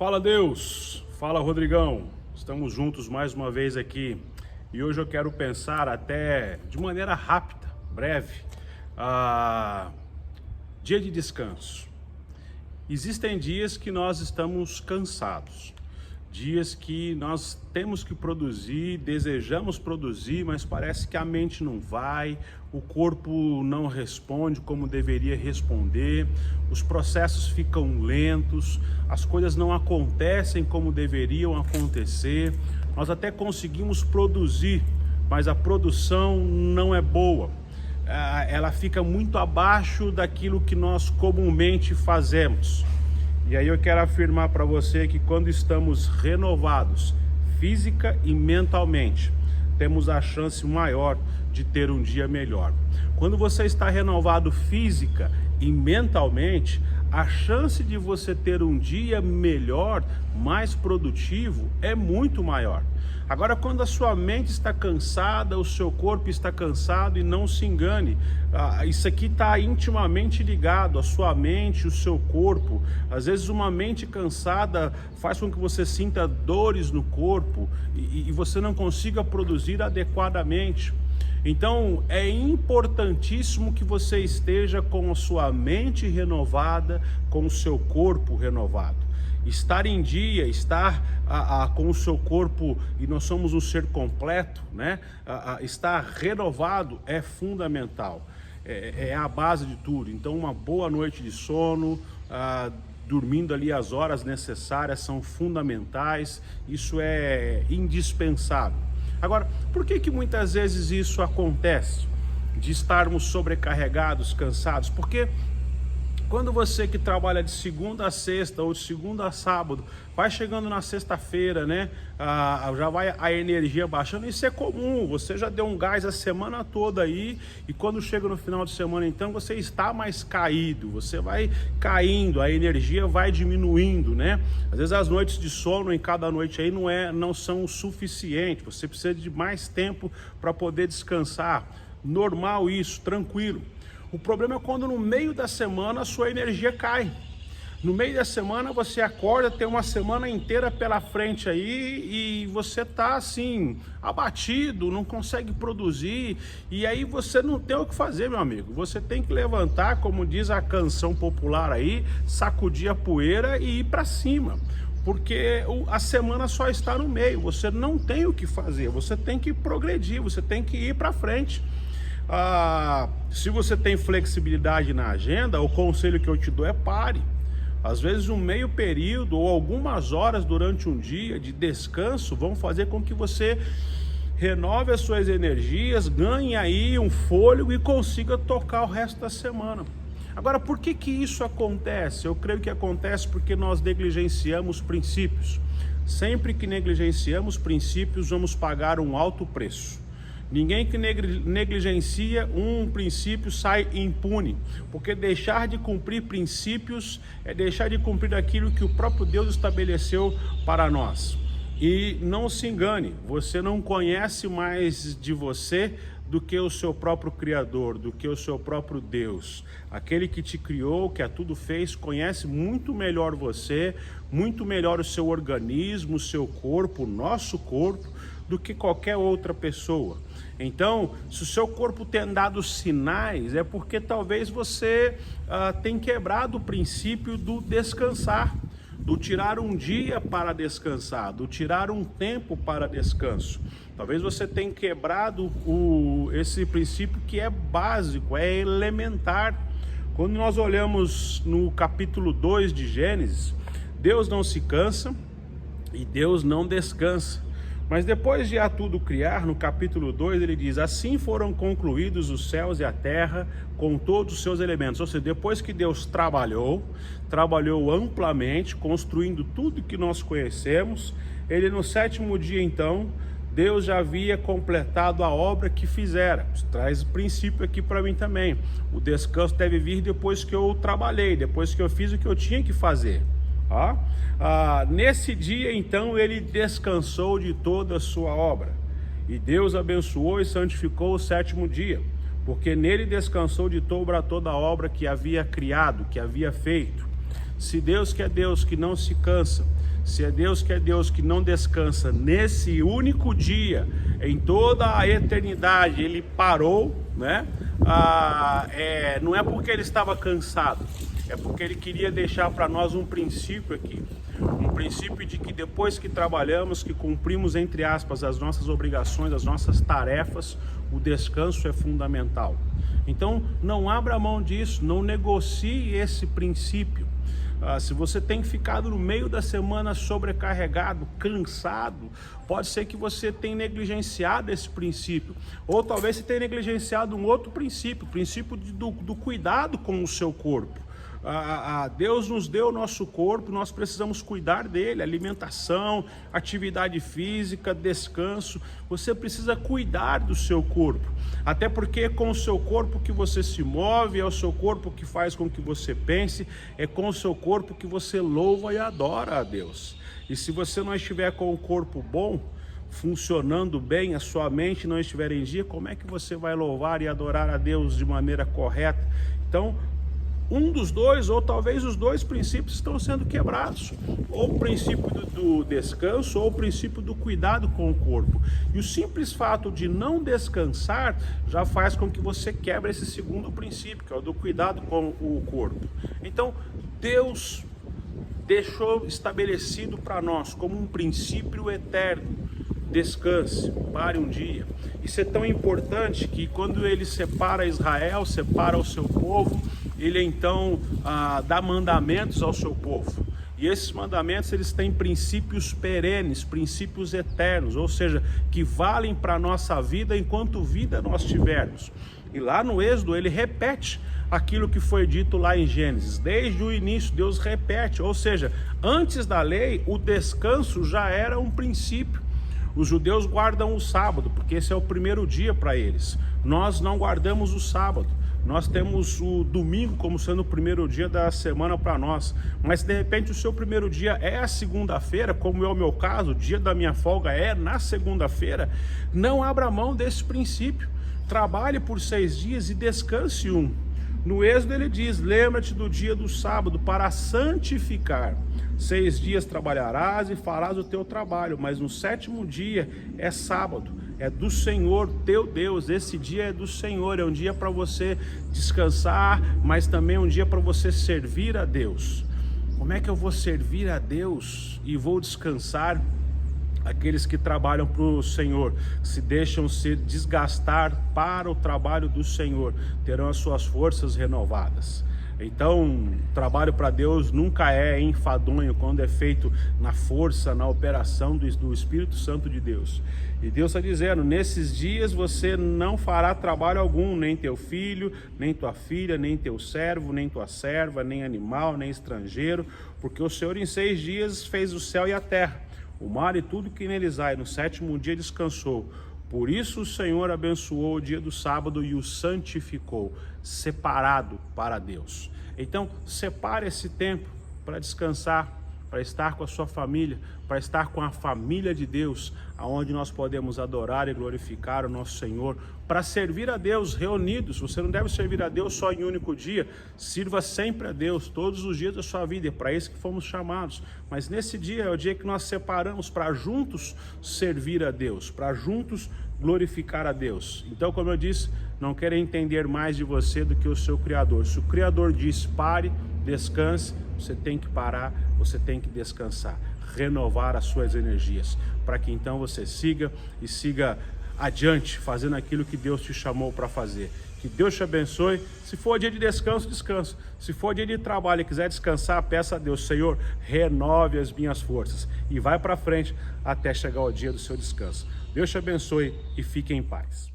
Fala Deus, fala Rodrigão, estamos juntos mais uma vez aqui e hoje eu quero pensar até de maneira rápida, breve, dia de descanso. Existem dias que nós estamos cansados, dias que nós temos que produzir, desejamos produzir, mas parece que a mente não vai, o corpo não responde como deveria responder, os processos ficam lentos, as coisas não acontecem como deveriam acontecer, nós até conseguimos produzir, mas a produção não é boa, ela fica muito abaixo daquilo que nós comumente fazemos. E aí eu quero afirmar para você que quando estamos renovados, física e mentalmente, temos a chance maior de ter um dia melhor. Quando você está renovado física e mentalmente, a chance de você ter um dia melhor, mais produtivo, é muito maior. Agora, quando a sua mente está cansada, o seu corpo está cansado, e não se engane, isso aqui está intimamente ligado, a sua mente, o seu corpo. Às vezes uma mente cansada faz com que você sinta dores no corpo e você não consiga produzir adequadamente. Então é importantíssimo que você esteja com a sua mente renovada, com o seu corpo renovado. Estar em dia, estar com o seu corpo, e nós somos um ser completo, né? Estar renovado é fundamental, é a base de tudo. Então uma boa noite de sono, dormindo ali as horas necessárias são fundamentais, isso é indispensável. Agora, por que muitas vezes isso acontece? De estarmos sobrecarregados, cansados? Porque quando você que trabalha de segunda a sexta ou de segunda a sábado, vai chegando na sexta-feira, né? Já vai a energia baixando, isso é comum, você já deu um gás a semana toda aí, e quando chega no final de semana, então, você está mais caído, você vai caindo, a energia vai diminuindo, né? Às vezes as noites de sono em cada noite aí não são o suficiente, você precisa de mais tempo para poder descansar, normal isso, tranquilo. O problema é quando no meio da semana a sua energia cai. No meio da semana você acorda, tem uma semana inteira pela frente aí e você tá assim, abatido, não consegue produzir, e aí você não tem o que fazer, meu amigo. Você tem que levantar, como diz a canção popular aí, sacudir a poeira e ir para cima. Porque a semana só está no meio, você não tem o que fazer, você tem que progredir, você tem que ir para frente. Se você tem flexibilidade na agenda, o conselho que eu te dou é pare. Às vezes um meio período ou algumas horas durante um dia de descanso vão fazer com que você renove as suas energias, ganhe aí um fôlego e consiga tocar o resto da semana. Agora, por que isso acontece? Eu creio que acontece porque nós negligenciamos princípios. Sempre que negligenciamos princípios, vamos pagar um alto preço. Ninguém que negligencia um princípio sai impune, porque deixar de cumprir princípios é deixar de cumprir aquilo que o próprio Deus estabeleceu para nós. E não se engane, você não conhece mais de você do que o seu próprio Criador, do que o seu próprio Deus. Aquele que te criou, que a tudo fez, conhece muito melhor você, muito melhor o seu organismo, o seu corpo, o nosso corpo, do que qualquer outra pessoa. Então, se o seu corpo tem dado sinais, é porque talvez você tem quebrado o princípio do descansar, do tirar um dia para descansar, do tirar um tempo para descanso. Talvez você tenha quebrado esse princípio que é básico, é elementar. Quando nós olhamos no capítulo 2 de Gênesis, Deus não se cansa e Deus não descansa. Mas depois de a tudo criar, no capítulo 2, ele diz: assim foram concluídos os céus e a terra com todos os seus elementos. Ou seja, depois que Deus trabalhou amplamente, construindo tudo que nós conhecemos, ele no sétimo dia, então, Deus já havia completado a obra que fizera. Isso traz princípio aqui para mim também. O descanso deve vir depois que eu trabalhei, depois que eu fiz o que eu tinha que fazer. Nesse dia, então, ele descansou de toda a sua obra. E Deus abençoou e santificou o sétimo dia, porque nele descansou de toda a obra que havia criado, que havia feito. Se Deus, que é Deus, que não se cansa, Se é Deus que não descansa nesse único dia, em toda a eternidade, ele parou, né? Não é porque ele estava cansado, é porque ele queria deixar para nós um princípio aqui. Um princípio de que depois que trabalhamos, que cumprimos, entre aspas, as nossas obrigações, as nossas tarefas, o descanso é fundamental. Então, não abra mão disso, não negocie esse princípio. Se você tem ficado no meio da semana sobrecarregado, cansado, pode ser que você tenha negligenciado esse princípio. Ou talvez você tenha negligenciado um outro princípio, o princípio do cuidado com o seu corpo. Deus nos deu o nosso corpo, nós precisamos cuidar dele, alimentação, atividade física, descanso. Você precisa cuidar do seu corpo, até porque é com o seu corpo que você se move, é o seu corpo que faz com que você pense, é com o seu corpo que você louva e adora a Deus. E se você não estiver com o corpo bom, funcionando bem, a sua mente não estiver em dia, como é que você vai louvar e adorar a Deus de maneira correta? Então, um dos dois, ou talvez os dois princípios estão sendo quebrados, ou o princípio do descanso, ou o princípio do cuidado com o corpo. E o simples fato de não descansar já faz com que você quebre esse segundo princípio, que é o do cuidado com o corpo. Então, Deus deixou estabelecido para nós como um princípio eterno: descanse, pare um dia. Isso é tão importante que quando ele separa Israel, separa o seu povo, ele então dá mandamentos ao seu povo. E esses mandamentos, eles têm princípios perenes, princípios eternos, ou seja, que valem para a nossa vida enquanto vida nós tivermos. E lá no Êxodo ele repete aquilo que foi dito lá em Gênesis. Desde o início Deus repete, ou seja, antes da lei o descanso já era um princípio. Os judeus guardam o sábado, porque esse é o primeiro dia para eles. Nós não guardamos o sábado. Nós temos o domingo como sendo o primeiro dia da semana para nós. Mas se de repente o seu primeiro dia é a segunda-feira, como é o meu caso, o dia da minha folga é na segunda-feira, não abra mão desse princípio. Trabalhe por 6 dias e descanse um. No Êxodo ele diz: lembra-te do dia do sábado para santificar. 6 dias trabalharás e farás o teu trabalho, mas no 7º dia é sábado, é do Senhor teu Deus. Esse dia é do Senhor, é um dia para você descansar, mas também é um dia para você servir a Deus. Como é que eu vou servir a Deus e vou descansar? Aqueles que trabalham para o Senhor, se deixam se desgastar para o trabalho do Senhor, terão as suas forças renovadas. Então, trabalho para Deus nunca é enfadonho quando é feito na força, na operação do Espírito Santo de Deus. E Deus está dizendo: nesses dias você não fará trabalho algum, nem teu filho, nem tua filha, nem teu servo, nem tua serva, nem animal, nem estrangeiro, porque o Senhor em 6 dias fez o céu e a terra, o mar e tudo que neles há, e no 7º dia descansou. Por isso o Senhor abençoou o dia do sábado e o santificou, separado para Deus. Então, separe esse tempo para descansar, para estar com a sua família, para estar com a família de Deus, aonde nós podemos adorar e glorificar o nosso Senhor, para servir a Deus reunidos. Você não deve servir a Deus só em um único dia, sirva sempre a Deus, todos os dias da sua vida, é para isso que fomos chamados. Mas nesse dia é o dia que nós separamos para juntos servir a Deus, para juntos glorificar a Deus. Então, como eu disse, não quero entender mais de você do que o seu Criador. Se o Criador diz pare, descanse, você tem que parar, você tem que descansar, renovar as suas energias, para que então você siga adiante, fazendo aquilo que Deus te chamou para fazer. Que Deus te abençoe. Se for dia de descanso, descansa. Se for dia de trabalho e quiser descansar, peça a Deus: Senhor, renove as minhas forças, e vai para frente até chegar o dia do seu descanso. Deus te abençoe e fique em paz.